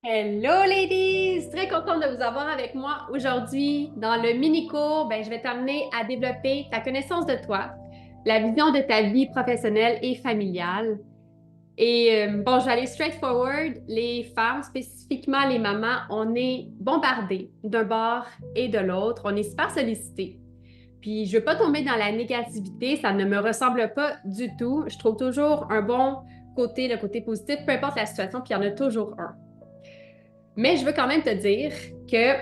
Hello ladies! Très contente de vous avoir avec moi aujourd'hui. Dans le mini-cours, je vais t'amener à développer ta connaissance de toi, la vision de ta vie professionnelle et familiale. Je vais aller straight forward. Les femmes, spécifiquement les mamans, on est bombardées d'un bord et de l'autre. On est super sollicitées. Puis je veux pas tomber dans la négativité, ça ne me ressemble pas du tout. Je trouve toujours un bon côté, le côté positif, peu importe la situation, puis il y en a toujours un. Mais je veux quand même te dire que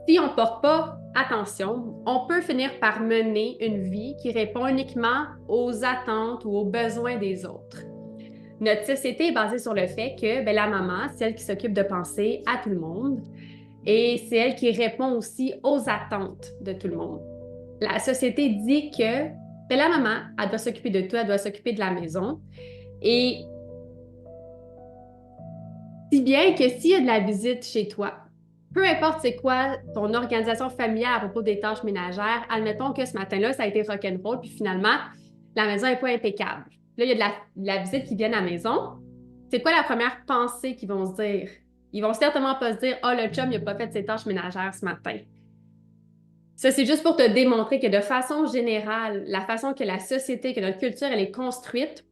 si on ne porte pas attention, on peut finir par mener une vie qui répond uniquement aux attentes ou aux besoins des autres. Notre société est basée sur le fait que la maman, c'est elle qui s'occupe de penser à tout le monde et c'est elle qui répond aussi aux attentes de tout le monde. La société dit que la maman, elle doit s'occuper de tout, elle doit s'occuper de la maison. Et si bien que s'il y a de la visite chez toi, peu importe c'est quoi ton organisation familiale à propos des tâches ménagères, admettons que ce matin-là, ça a été rock'n'roll, puis finalement, la maison n'est pas impeccable. Là, il y a de la visite qui vient à la maison. C'est quoi la première pensée qu'ils vont se dire? Ils vont certainement pas se dire, oh, le chum, il n'a pas fait ses tâches ménagères ce matin. Ça, c'est juste pour te démontrer que de façon générale, la façon que la société, que notre culture, elle est construite,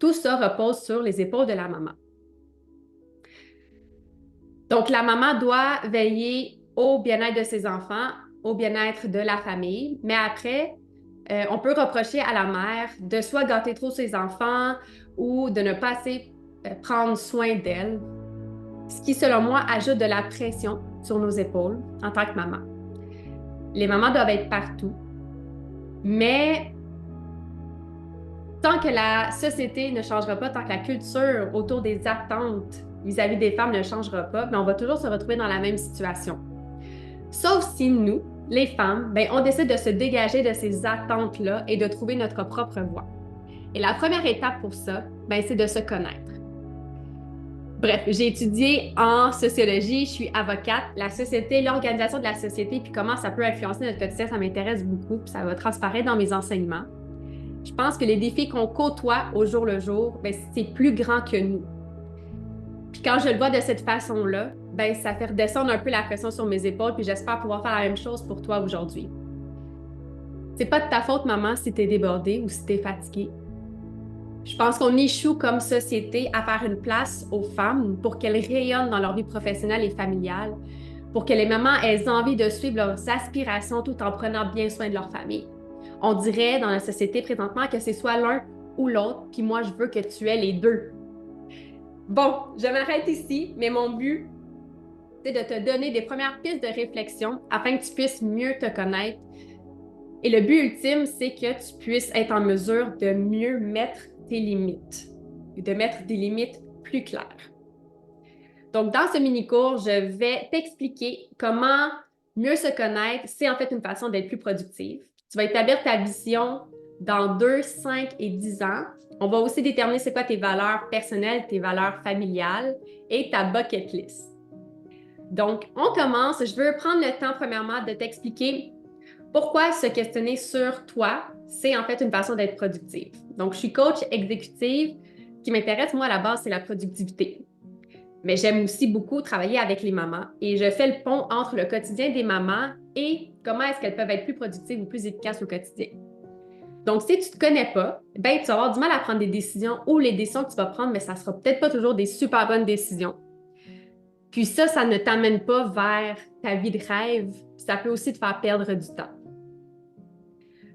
tout ça repose sur les épaules de la maman. Donc, la maman doit veiller au bien-être de ses enfants, au bien-être de la famille, mais après, on peut reprocher à la mère de soit gâter trop ses enfants ou de ne pas assez prendre soin d'elle, ce qui, selon moi, ajoute de la pression sur nos épaules en tant que maman. Les mamans doivent être partout, mais tant que la société ne changera pas, tant que la culture autour des attentes vis-à-vis des femmes ne changera pas, on va toujours se retrouver dans la même situation. Sauf si nous, les femmes, on décide de se dégager de ces attentes-là et de trouver notre propre voie. Et la première étape pour ça, c'est de se connaître. Bref, j'ai étudié en sociologie, je suis avocate, la société, l'organisation de la société, puis comment ça peut influencer notre quotidien, ça m'intéresse beaucoup, puis ça va transparaître dans mes enseignements. Je pense que les défis qu'on côtoie au jour le jour, c'est plus grand que nous. Puis quand je le vois de cette façon-là, ça fait redescendre un peu la pression sur mes épaules, puis j'espère pouvoir faire la même chose pour toi aujourd'hui. C'est pas de ta faute, maman, si t'es débordée ou si t'es fatiguée. Je pense qu'on échoue comme société à faire une place aux femmes pour qu'elles rayonnent dans leur vie professionnelle et familiale, pour que les mamans aient envie de suivre leurs aspirations tout en prenant bien soin de leur famille. On dirait dans la société présentement que c'est soit l'un ou l'autre, puis moi, je veux que tu aies les deux. Bon, je m'arrête ici, mais mon but, c'est de te donner des premières pistes de réflexion afin que tu puisses mieux te connaître. Et le but ultime, c'est que tu puisses être en mesure de mieux mettre tes limites et de mettre des limites plus claires. Donc, dans ce mini-cours, je vais t'expliquer comment mieux se connaître. C'est en fait une façon d'être plus productive. Tu vas établir ta vision dans 2, 5 et 10 ans. On va aussi déterminer c'est quoi tes valeurs personnelles, tes valeurs familiales et ta bucket list. Donc, on commence. Je veux prendre le temps, premièrement, de t'expliquer pourquoi se questionner sur toi, c'est en fait une façon d'être productive. Donc, je suis coach exécutive. Ce qui m'intéresse, moi, à la base, c'est la productivité. Mais j'aime aussi beaucoup travailler avec les mamans et je fais le pont entre le quotidien des mamans et comment est-ce qu'elles peuvent être plus productives ou plus efficaces au quotidien. Donc, si tu ne te connais pas, tu vas avoir du mal à prendre des décisions ou les décisions que tu vas prendre, mais ça ne sera peut-être pas toujours des super bonnes décisions. Puis ça ne t'amène pas vers ta vie de rêve. Ça peut aussi te faire perdre du temps.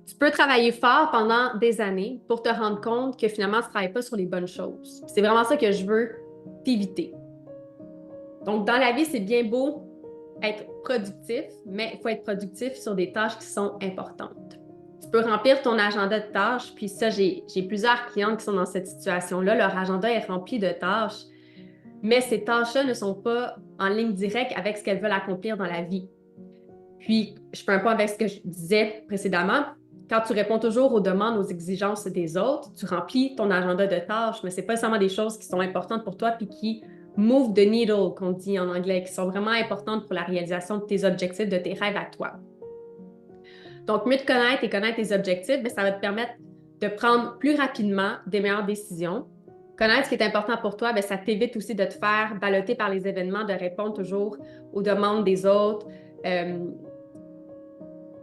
Tu peux travailler fort pendant des années pour te rendre compte que finalement, tu ne travailles pas sur les bonnes choses. C'est vraiment ça que je veux t'éviter. Donc, dans la vie, c'est bien beau être productif, mais il faut être productif sur des tâches qui sont importantes. Tu peux remplir ton agenda de tâches, puis ça, j'ai plusieurs clientes qui sont dans cette situation-là. Leur agenda est rempli de tâches, mais ces tâches-là ne sont pas en ligne directe avec ce qu'elles veulent accomplir dans la vie. Puis, je fais un point avec ce que je disais précédemment. Quand tu réponds toujours aux demandes, aux exigences des autres, tu remplis ton agenda de tâches, mais ce n'est pas seulement des choses qui sont importantes pour toi puis qui move the needle, qu'on dit en anglais, qui sont vraiment importantes pour la réalisation de tes objectifs, de tes rêves à toi. Donc, mieux te connaître et connaître tes objectifs, ça va te permettre de prendre plus rapidement des meilleures décisions, Connaître ce qui est important pour toi, bien, ça t'évite aussi de te faire balloter par les événements, de répondre toujours aux demandes des autres,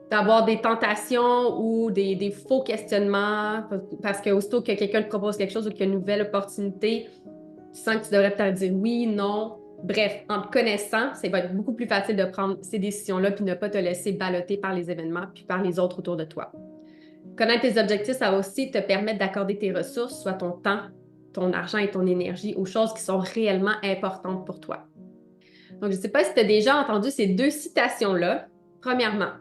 d'avoir des tentations ou des faux questionnements, parce que aussitôt que quelqu'un te propose quelque chose ou qu'il y a une nouvelle opportunité, tu sens que tu devrais peut-être dire oui, non. Bref, en te connaissant, ça va être beaucoup plus facile de prendre ces décisions-là puis ne pas te laisser balloter par les événements puis par les autres autour de toi. Connaître tes objectifs, ça va aussi te permettre d'accorder tes ressources, soit ton temps, ton argent et ton énergie, aux choses qui sont réellement importantes pour toi. Donc, je ne sais pas si tu as déjà entendu ces deux citations-là. Premièrement,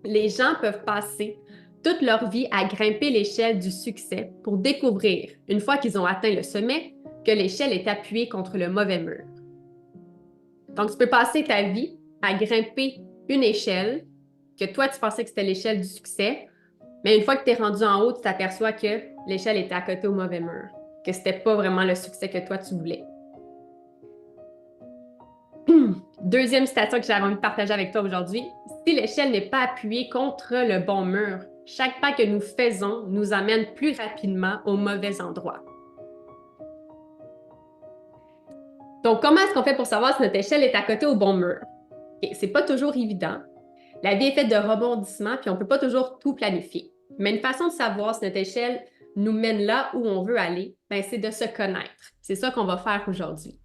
les gens peuvent passer toute leur vie à grimper l'échelle du succès pour découvrir, une fois qu'ils ont atteint le sommet, que l'échelle est appuyée contre le mauvais mur. Donc, tu peux passer ta vie à grimper une échelle que toi, tu pensais que c'était l'échelle du succès, mais une fois que tu es rendu en haut, tu t'aperçois que l'échelle était à côté au mauvais mur, que c'était pas vraiment le succès que toi, tu voulais. Deuxième citation que j'avais envie de partager avec toi aujourd'hui. Si l'échelle n'est pas appuyée contre le bon mur, chaque pas que nous faisons nous amène plus rapidement au mauvais endroit. Donc, comment est-ce qu'on fait pour savoir si notre échelle est à côté au bon mur? Okay, c'est pas toujours évident. La vie est faite de rebondissements, puis on peut pas toujours tout planifier. Mais une façon de savoir si notre échelle nous mène là où on veut aller, ben, c'est de se connaître. C'est ça qu'on va faire aujourd'hui.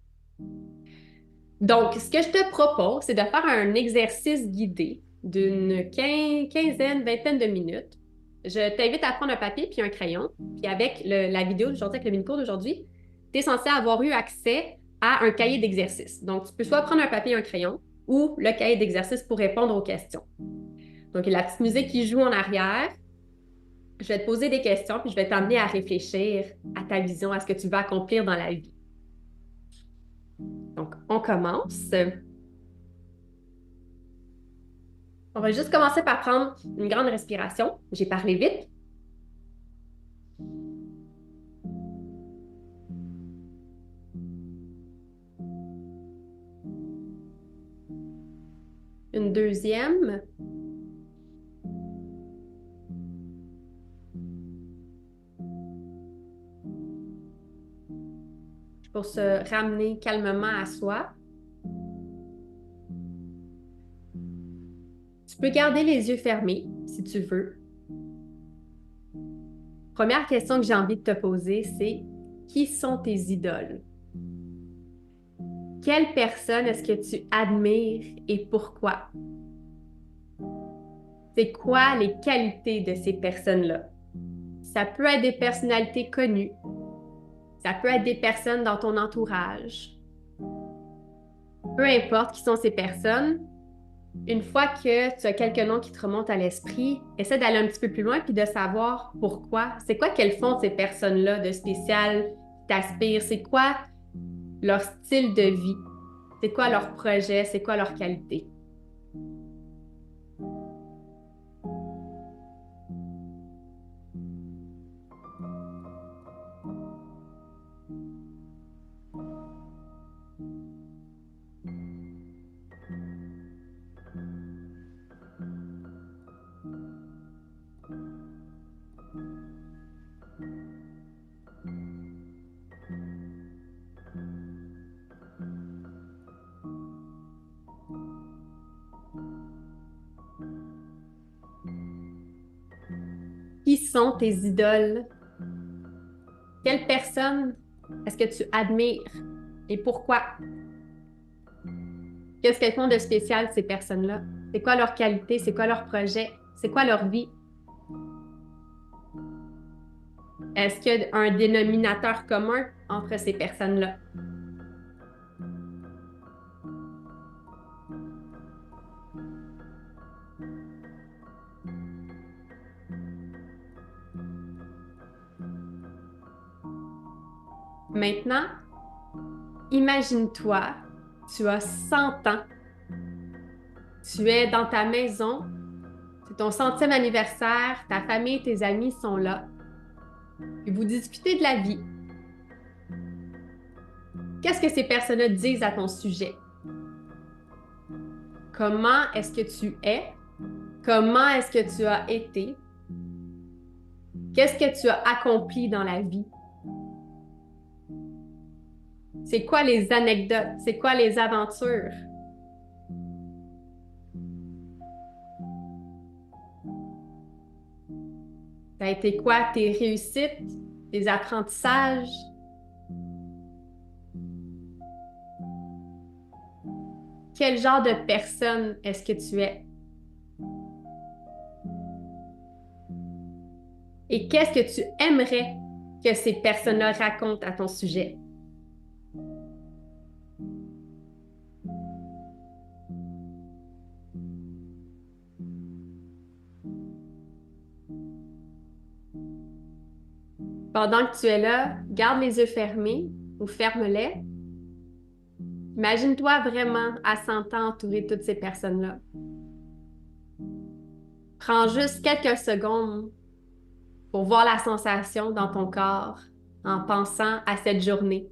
Donc, ce que je te propose, c'est de faire un exercice guidé d'une quinzaine, vingtaine de minutes. Je t'invite à prendre un papier puis un crayon. Puis avec la vidéo d'aujourd'hui, avec le mini-cours d'aujourd'hui, tu es censé avoir eu accès à un cahier d'exercice. Donc, tu peux soit prendre un papier et un crayon ou le cahier d'exercice pour répondre aux questions. Donc, il y a la petite musique qui joue en arrière. Je vais te poser des questions puis je vais t'amener à réfléchir à ta vision, à ce que tu veux accomplir dans la vie. Donc, on commence. On va juste commencer par prendre une grande respiration. J'ai parlé vite. Une deuxième. Pour se ramener calmement à soi. Tu peux garder les yeux fermés si tu veux. Première question que j'ai envie de te poser, c'est qui sont tes idoles? Quelle personne est-ce que tu admires et pourquoi? C'est quoi les qualités de ces personnes-là? Ça peut être des personnalités connues. Ça peut être des personnes dans ton entourage. Peu importe qui sont ces personnes, une fois que tu as quelques noms qui te remontent à l'esprit, essaie d'aller un petit peu plus loin puis de savoir pourquoi. C'est quoi qu'elles font ces personnes-là de spécial qui t'aspirent? C'est quoi leur style de vie? C'est quoi leur projet? C'est quoi leur qualité? Qui sont tes idoles? Quelle personne est-ce que tu admires et pourquoi? Qu'est-ce qu'elles font de spécial, ces personnes-là? C'est quoi leur qualité? C'est quoi leur projet? C'est quoi leur vie? Est-ce qu'il y a un dénominateur commun entre ces personnes-là? Maintenant, imagine-toi, tu as 100 ans, tu es dans ta maison, c'est ton 100e anniversaire, ta famille, tes amis sont là, et vous discutez de la vie. Qu'est-ce que ces personnes-là disent à ton sujet? Comment est-ce que tu es? Comment est-ce que tu as été? Qu'est-ce que tu as accompli dans la vie? C'est quoi les anecdotes? C'est quoi les aventures? Ça a été quoi tes réussites, tes apprentissages? Quel genre de personne est-ce que tu es? Et qu'est-ce que tu aimerais que ces personnes-là racontent à ton sujet? Pendant que tu es là, garde les yeux fermés ou ferme-les. Imagine-toi vraiment à 100 ans entouré de toutes ces personnes-là. Prends juste quelques secondes pour voir la sensation dans ton corps en pensant à cette journée.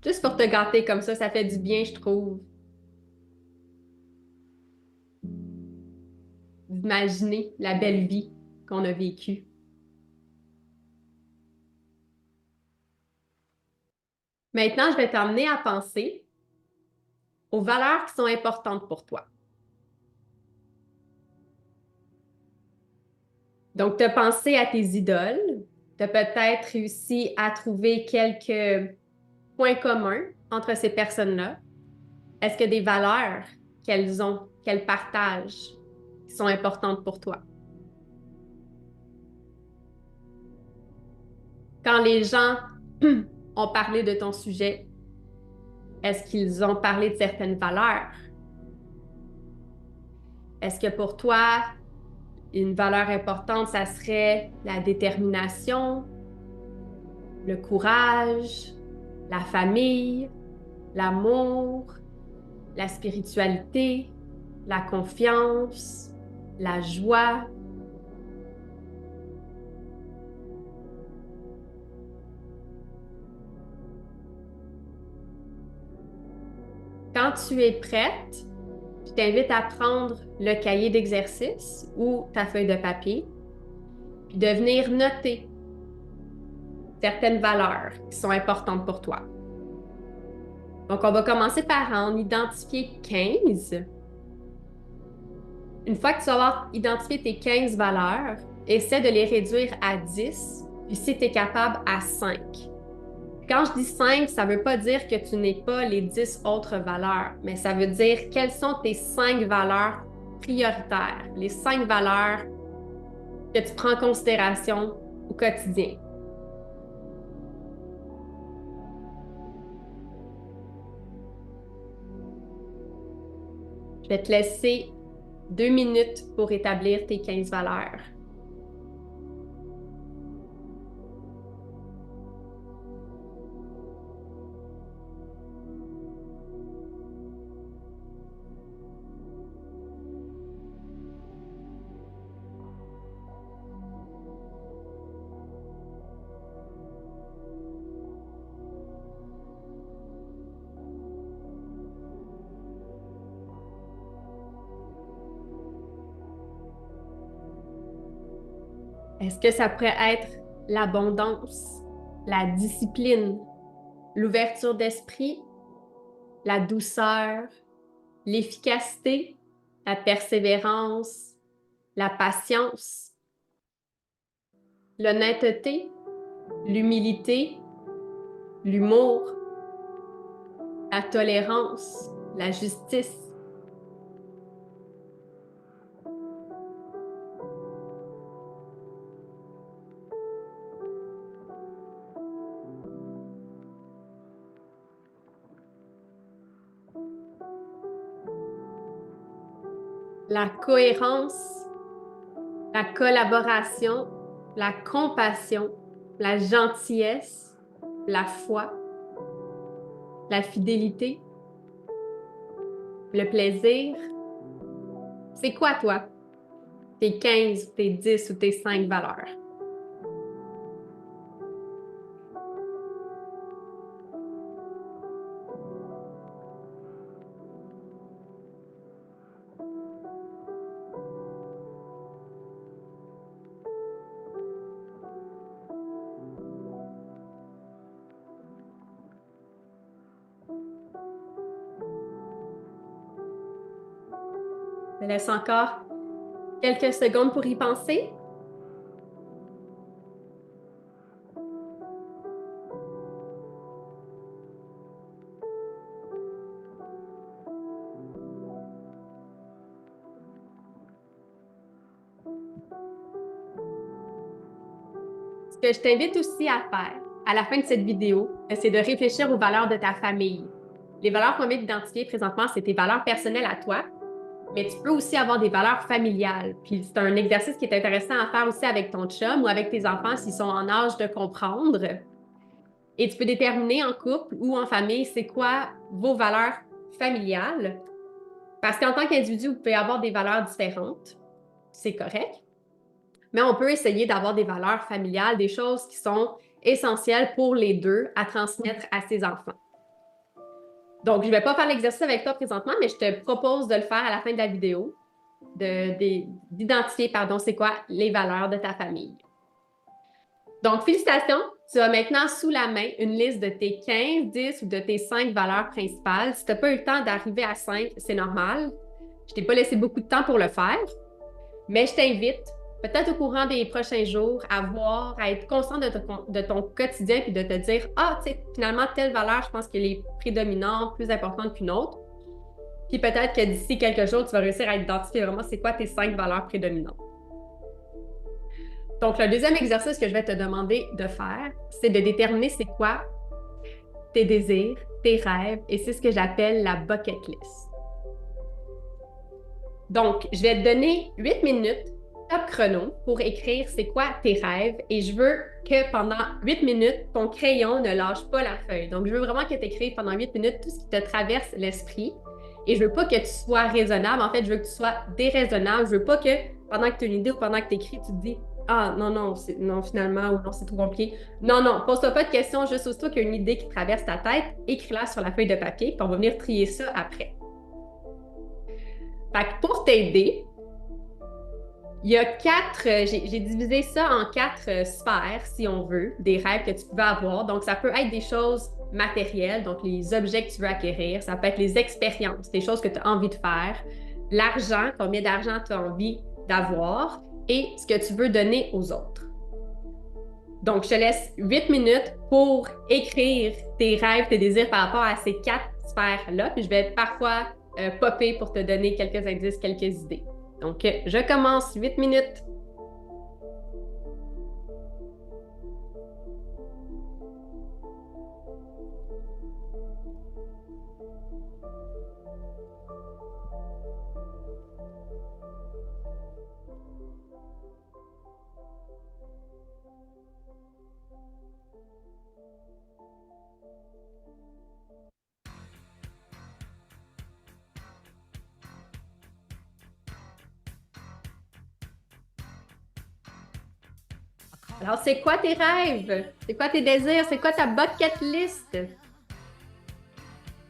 Juste pour te gâter comme ça fait du bien, je trouve, d'imaginer la belle vie qu'on a vécue. Maintenant, je vais t'emmener à penser aux valeurs qui sont importantes pour toi. Donc, tu as pensé à tes idoles, tu as peut-être réussi à trouver quelques points communs entre ces personnes-là. Est-ce que des valeurs qu'elles ont, qu'elles partagent, qui sont importantes pour toi? Quand les gens ont parlé de ton sujet, est-ce qu'ils ont parlé de certaines valeurs? Est-ce que pour toi, une valeur importante, ça serait la détermination, le courage, la famille, l'amour, la spiritualité, la confiance, la joie? Quand tu es prête, je t'invite à prendre le cahier d'exercice ou ta feuille de papier, puis de venir noter certaines valeurs qui sont importantes pour toi. Donc, on va commencer par en identifier 15. Une fois que tu vas avoir identifié tes 15 valeurs, essaie de les réduire à 10, puis si tu es capable, à 5. Quand je dis 5, ça ne veut pas dire que tu n'aies pas les 10 autres valeurs, mais ça veut dire quelles sont tes 5 valeurs prioritaires, les 5 valeurs que tu prends en considération au quotidien. Je vais te laisser 2 minutes pour établir tes 15 valeurs. Est-ce que ça pourrait être l'abondance, la discipline, l'ouverture d'esprit, la douceur, l'efficacité, la persévérance, la patience, l'honnêteté, l'humilité, l'humour, la tolérance, la justice, la cohérence, la collaboration, la compassion, la gentillesse, la foi, la fidélité, le plaisir. C'est quoi, toi? Tes 15, tes 10 ou tes 5 valeurs? Je laisse encore quelques secondes pour y penser. Ce que je t'invite aussi à faire à la fin de cette vidéo, c'est de réfléchir aux valeurs de ta famille. Les valeurs qu'on vient d'identifier présentement, c'est tes valeurs personnelles à toi, mais tu peux aussi avoir des valeurs familiales. Puis c'est un exercice qui est intéressant à faire aussi avec ton chum ou avec tes enfants s'ils sont en âge de comprendre. Et tu peux déterminer en couple ou en famille c'est quoi vos valeurs familiales. Parce qu'en tant qu'individu, vous pouvez avoir des valeurs différentes. C'est correct. Mais on peut essayer d'avoir des valeurs familiales, des choses qui sont essentielles pour les deux à transmettre à ses enfants. Donc, je ne vais pas faire l'exercice avec toi présentement, mais je te propose de le faire à la fin de la vidéo, d'identifier, c'est quoi les valeurs de ta famille. Donc, félicitations! Tu as maintenant sous la main une liste de tes 15, 10 ou de tes 5 valeurs principales. Si tu n'as pas eu le temps d'arriver à 5, c'est normal. Je ne t'ai pas laissé beaucoup de temps pour le faire, mais je t'invite, peut-être au courant des prochains jours, à voir, à être conscient de ton quotidien puis de te dire « Ah, tu sais, finalement, telle valeur, je pense qu'elle est prédominante, plus importante qu'une autre. » Puis peut-être que d'ici quelques jours, tu vas réussir à identifier vraiment c'est quoi tes 5 valeurs prédominantes. Donc, le deuxième exercice que je vais te demander de faire, c'est de déterminer c'est quoi tes désirs, tes rêves, et c'est ce que j'appelle la bucket list. Donc, je vais te donner 8 minutes top chrono pour écrire c'est quoi tes rêves et je veux que pendant 8 minutes, ton crayon ne lâche pas la feuille. Donc, je veux vraiment que tu écrives pendant 8 minutes tout ce qui te traverse l'esprit et je veux pas que tu sois raisonnable. En fait, je veux que tu sois déraisonnable. Je veux pas que pendant que tu as une idée ou pendant que tu écris, tu te dis « Ah, non, finalement, ou non, c'est trop compliqué. » Non, pose-toi pas de questions, juste aussitôt qu'il y a une idée qui traverse ta tête, écris-la sur la feuille de papier, puis on va venir trier ça après. Fait que pour t'aider, il y a j'ai divisé ça en 4 sphères, si on veut, des rêves que tu peux avoir. Donc, ça peut être des choses matérielles, donc les objets que tu veux acquérir. Ça peut être les expériences, des choses que tu as envie de faire. L'argent, combien d'argent tu as envie d'avoir et ce que tu veux donner aux autres. Donc, je te laisse 8 minutes pour écrire tes rêves, tes désirs par rapport à ces 4 sphères-là. Puis, je vais parfois popper pour te donner quelques indices, quelques idées. Donc, je commence 8 minutes. Alors, c'est quoi tes rêves? C'est quoi tes désirs? C'est quoi ta bucket list?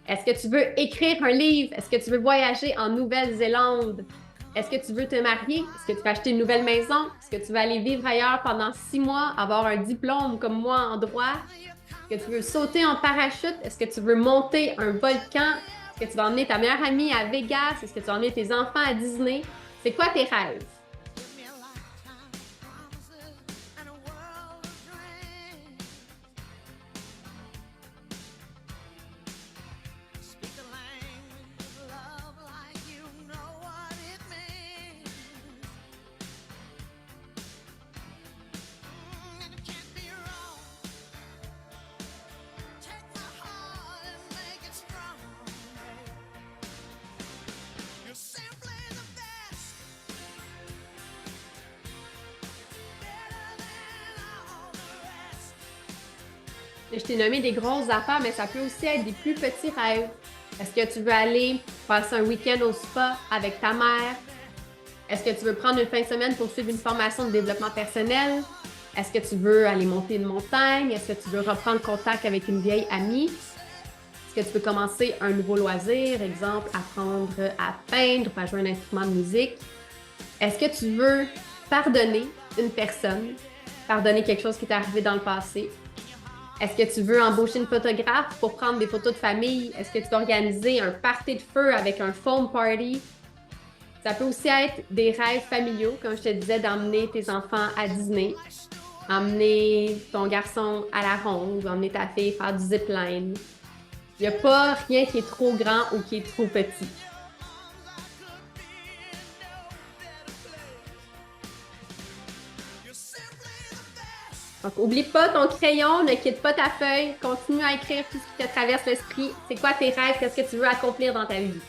Est-ce que tu veux écrire un livre? Est-ce que tu veux voyager en Nouvelle-Zélande? Est-ce que tu veux te marier? Est-ce que tu veux acheter une nouvelle maison? Est-ce que tu veux aller vivre ailleurs pendant 6 mois, avoir un diplôme comme moi en droit? Est-ce que tu veux sauter en parachute? Est-ce que tu veux monter un volcan? Est-ce que tu vas emmener ta meilleure amie à Vegas? Est-ce que tu vas emmener tes enfants à Disney? C'est quoi tes rêves? Je t'ai nommé des grosses affaires, mais ça peut aussi être des plus petits rêves. Est-ce que tu veux aller passer un week-end au spa avec ta mère? Est-ce que tu veux prendre une fin de semaine pour suivre une formation de développement personnel? Est-ce que tu veux aller monter une montagne? Est-ce que tu veux reprendre contact avec une vieille amie? Est-ce que tu veux commencer un nouveau loisir, exemple, apprendre à peindre ou à jouer un instrument de musique? Est-ce que tu veux pardonner une personne, pardonner quelque chose qui t'est arrivé dans le passé? Est-ce que tu veux embaucher une photographe pour prendre des photos de famille? Est-ce que tu veux organiser un party de feu avec un foam party? Ça peut aussi être des rêves familiaux, comme je te disais, d'emmener tes enfants à Disney, emmener ton garçon à la ronde, ou emmener ta fille faire du zipline. Il n'y a pas rien qui est trop grand ou qui est trop petit. Donc, oublie pas ton crayon, ne quitte pas ta feuille, continue à écrire tout ce qui te traverse l'esprit. C'est quoi tes rêves? Qu'est-ce que tu veux accomplir dans ta vie?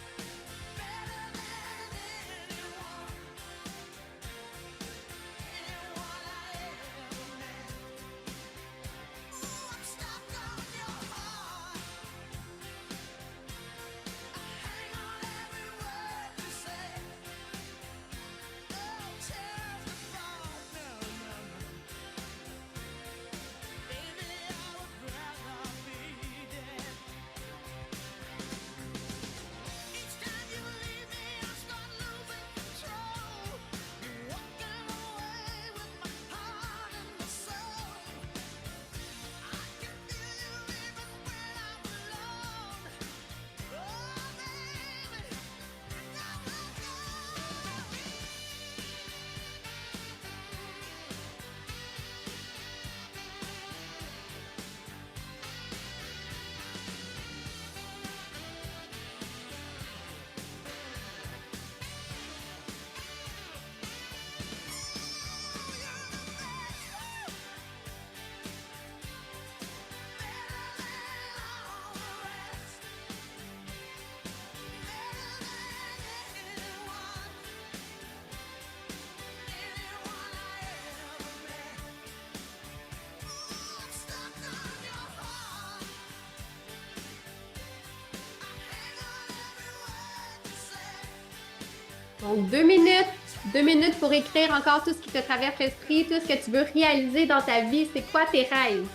Donc, 2 minutes. 2 minutes pour écrire encore tout ce qui te traverse l'esprit, tout ce que tu veux réaliser dans ta vie. C'est quoi tes rêves?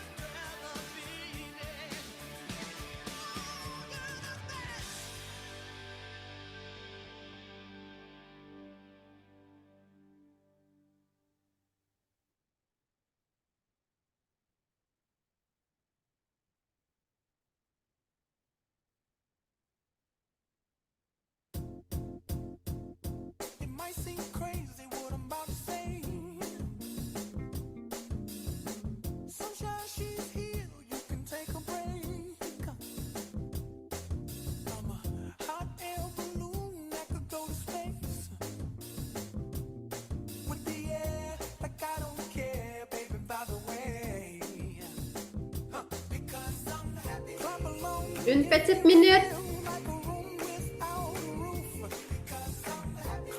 It might seem crazy what I'm about to say. Sunshine, she's here, you can take a break. I'm a hot air balloon that could go to space. With the air, like I don't care, baby, by the way. Because I'm happy. Clap along. Une petite minute. Like a room without a roof.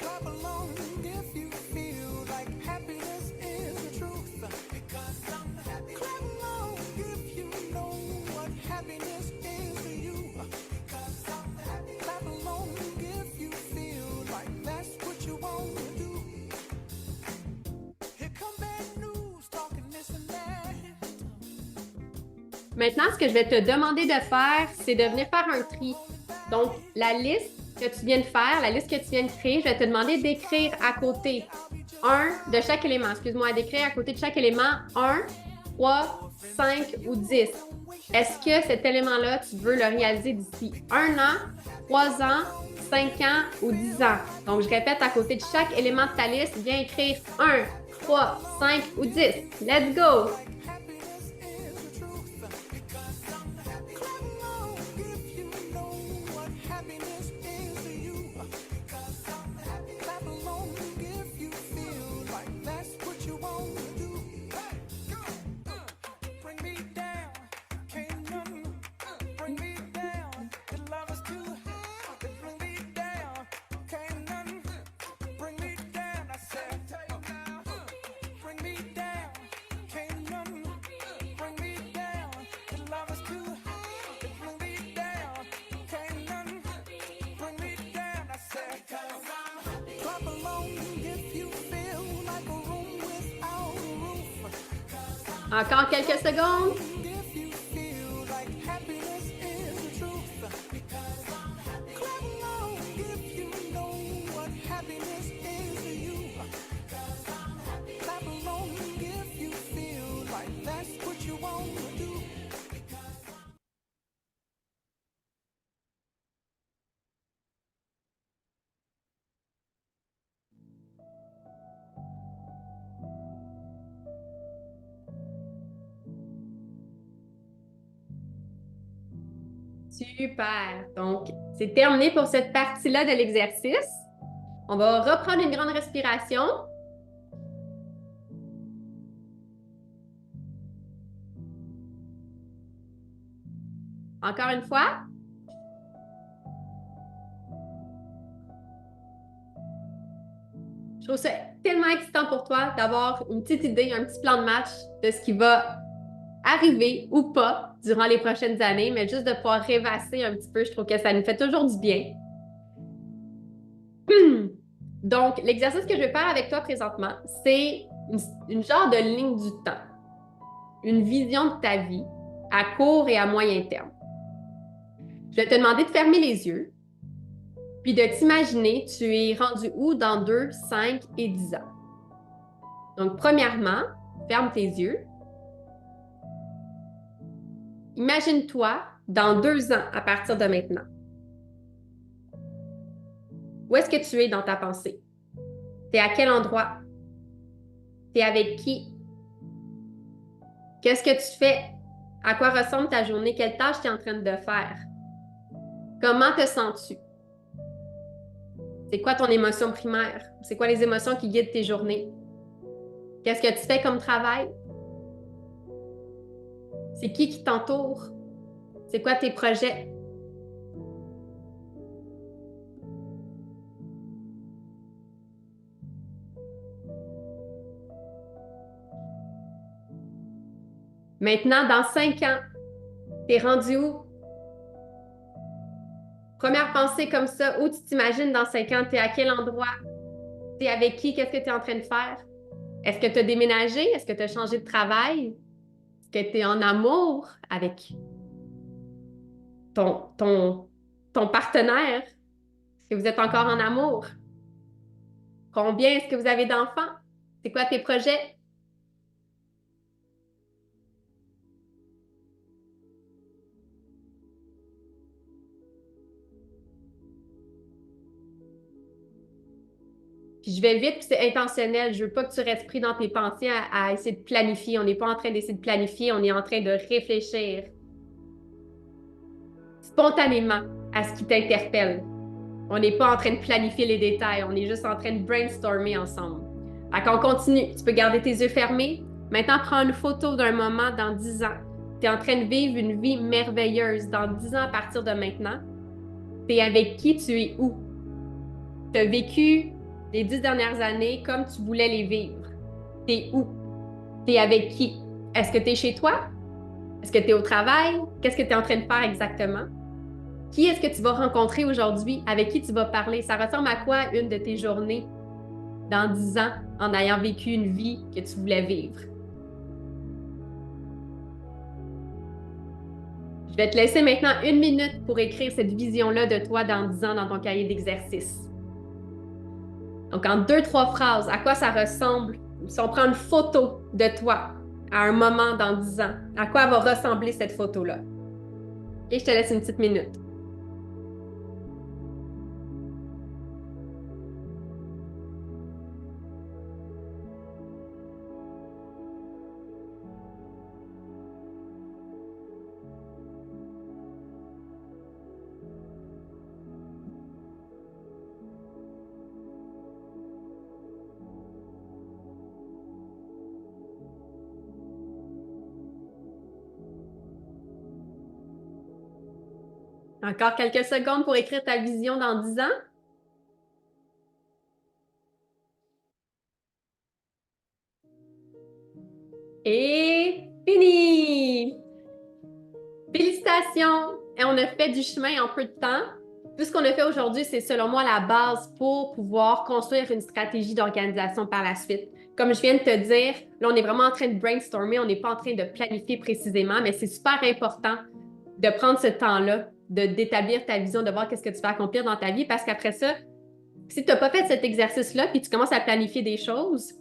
Clap along if you feel like happiness is the truth. Because I'm happy. Clap along if you know what happiness is to you. Because I'm happy. Clap along if you feel like that's what you want to do. Here come bad news, talking this and that. Maintenant, ce que je vais te demander de faire, c'est de venir faire un tri. Donc, la liste que tu viens de faire, la liste que tu viens de créer, je vais te demander d'écrire à côté de chaque élément. Excuse-moi, d'écrire à côté de chaque élément 1, 3, 5 ou 10. Est-ce que cet élément-là, tu veux le réaliser d'ici 1 an, 3 ans, 5 ans ou 10 ans? Donc, je répète, à côté de chaque élément de ta liste, viens écrire 1, 3, 5 ou 10. Let's go! Encore quelques secondes. Super. Donc, c'est terminé pour cette partie-là de l'exercice. On va reprendre une grande respiration. Encore une fois. Je trouve ça tellement excitant pour toi d'avoir une petite idée, un petit plan de match de ce qui va arriver ou pas durant les prochaines années, mais juste de pouvoir rêvasser un petit peu, je trouve que ça nous fait toujours du bien. Donc, l'exercice que je vais faire avec toi présentement, c'est une genre de ligne du temps, une vision de ta vie à court et à moyen terme. Je vais te demander de fermer les yeux, puis de t'imaginer, tu es rendu où dans 2, 5 et 10 ans. Donc, premièrement, ferme tes yeux. Imagine-toi dans 2 ans à partir de maintenant. Où est-ce que tu es dans ta pensée? Tu es à quel endroit? Tu es avec qui? Qu'est-ce que tu fais? À quoi ressemble ta journée? Quelle tâche tu es en train de faire? Comment te sens-tu? C'est quoi ton émotion primaire? C'est quoi les émotions qui guident tes journées? Qu'est-ce que tu fais comme travail? C'est qui t'entoure? C'est quoi tes projets? Maintenant, dans 5 ans, t'es rendu où? Première pensée comme ça, où tu t'imagines dans 5 ans? T'es à quel endroit? T'es avec qui? Qu'est-ce que tu es en train de faire? Est-ce que tu as déménagé? Est-ce que tu as changé de travail? Est-ce que tu es en amour avec ton, ton, ton partenaire? Est-ce que vous êtes encore en amour? Combien est-ce que vous avez d'enfants? C'est quoi tes projets? Puis je vais vite, puis c'est intentionnel. Je veux pas que tu restes pris dans tes pensées à essayer de planifier. On n'est pas en train d'essayer de planifier, on est en train de réfléchir spontanément à ce qui t'interpelle. On n'est pas en train de planifier les détails, on est juste en train de brainstormer ensemble. Fait qu'on continue. Tu peux garder tes yeux fermés. Maintenant, prends une photo d'un moment dans 10 ans. Tu es en train de vivre une vie merveilleuse dans 10 ans à partir de maintenant. Tu es avec qui? Tu es où? Tu as vécu les 10 dernières années comme tu voulais les vivre. Tu es où? Tu es avec qui? Est-ce que tu es chez toi? Est-ce que tu es au travail? Qu'est-ce que tu es en train de faire exactement? Qui est-ce que tu vas rencontrer aujourd'hui? Avec qui tu vas parler? Ça ressemble à quoi une de tes journées dans 10 ans en ayant vécu une vie que tu voulais vivre? Je vais te laisser maintenant 1 minute pour écrire cette vision-là de toi dans 10 ans dans ton cahier d'exercice. Donc, en 2-3 phrases, à quoi ça ressemble? Si on prend une photo de toi à un moment dans 10 ans, à quoi va ressembler cette photo-là? Et je te laisse une petite minute. Encore quelques secondes pour écrire ta vision dans 10 ans. Et fini! Félicitations! Et on a fait du chemin en peu de temps. Tout ce qu'on a fait aujourd'hui, c'est selon moi la base pour pouvoir construire une stratégie d'organisation par la suite. Comme je viens de te dire, là, on est vraiment en train de brainstormer, on n'est pas en train de planifier précisément, mais c'est super important de prendre ce temps-là, d'établir ta vision, de voir qu'est-ce que tu vas accomplir dans ta vie, parce qu'après ça, si tu n'as pas fait cet exercice-là, puis tu commences à planifier des choses,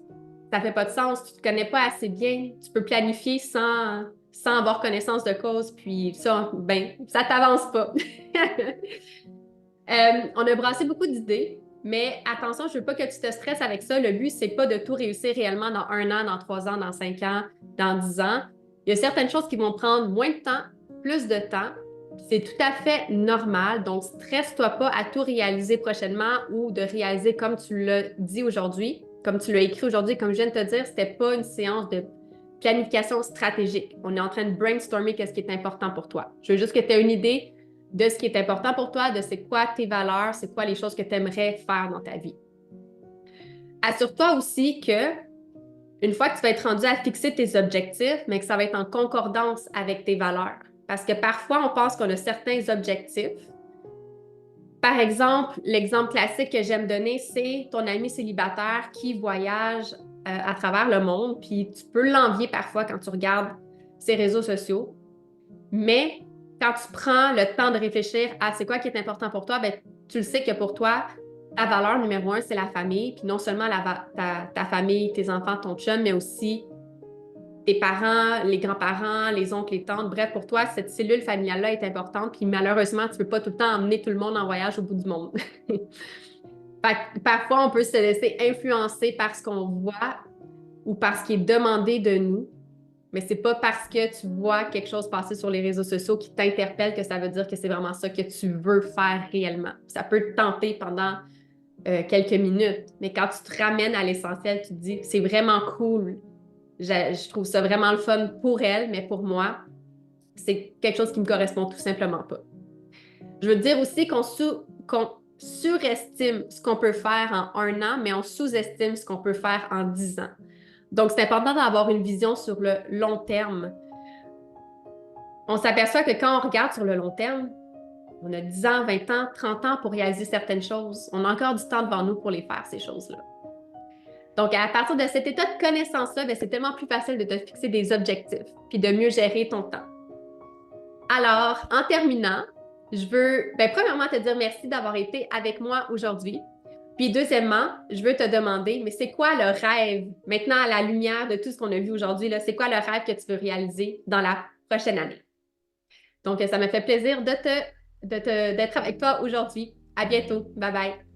ça fait pas de sens, tu te connais pas assez bien, tu peux planifier sans avoir connaissance de cause, puis ça, ben, ça t'avance pas. On a brassé beaucoup d'idées, mais attention, je veux pas que tu te stresses avec ça. Le but, c'est pas de tout réussir réellement dans 1 an, dans 3 ans, dans 5 ans, dans 10 ans. Il y a certaines choses qui vont prendre moins de temps, plus de temps, C'est tout à fait normal, donc stresse-toi pas à tout réaliser prochainement ou de réaliser comme tu l'as dit aujourd'hui, comme tu l'as écrit aujourd'hui, comme je viens de te dire, c'était pas une séance de planification stratégique. On est en train de brainstormer qu'est-ce qui est important pour toi. Je veux juste que tu aies une idée de ce qui est important pour toi, de c'est quoi tes valeurs, c'est quoi les choses que tu aimerais faire dans ta vie. Assure-toi aussi que une fois que tu vas être rendu à fixer tes objectifs, mais que ça va être en concordance avec tes valeurs. Parce que parfois, on pense qu'on a certains objectifs. Par exemple, l'exemple classique que j'aime donner, c'est ton ami célibataire qui voyage à travers le monde, puis tu peux l'envier parfois quand tu regardes ses réseaux sociaux. Mais quand tu prends le temps de réfléchir à c'est quoi qui est important pour toi, ben, tu le sais que pour toi, ta valeur numéro un, c'est la famille. Puis non seulement ta famille, tes enfants, ton chum, mais aussi tes parents, les grands-parents, les oncles, les tantes. Bref, pour toi, cette cellule familiale-là est importante. Puis malheureusement, tu ne peux pas tout le temps emmener tout le monde en voyage au bout du monde. Fait que parfois, on peut se laisser influencer par ce qu'on voit ou par ce qui est demandé de nous. Mais c'est pas parce que tu vois quelque chose passer sur les réseaux sociaux qui t'interpelle que ça veut dire que c'est vraiment ça que tu veux faire réellement. Ça peut te tenter pendant quelques minutes, mais quand tu te ramènes à l'essentiel, tu te dis c'est vraiment cool. Je trouve ça vraiment le fun pour elle, mais pour moi, c'est quelque chose qui me correspond tout simplement pas. Je veux dire aussi qu'on surestime ce qu'on peut faire en 1 an, mais on sous-estime ce qu'on peut faire en 10 ans. Donc, c'est important d'avoir une vision sur le long terme. On s'aperçoit que quand on regarde sur le long terme, on a 10 ans, 20 ans, 30 ans pour réaliser certaines choses. On a encore du temps devant nous pour les faire, ces choses-là. Donc, à partir de cet état de connaissance-là, c'est tellement plus facile de te fixer des objectifs puis de mieux gérer ton temps. Alors, en terminant, je veux, premièrement, te dire merci d'avoir été avec moi aujourd'hui. Puis deuxièmement, je veux te demander, mais c'est quoi le rêve, maintenant à la lumière de tout ce qu'on a vu aujourd'hui, c'est quoi le rêve que tu veux réaliser dans la prochaine année? Donc, ça me fait plaisir d'être avec toi aujourd'hui. À bientôt. Bye bye.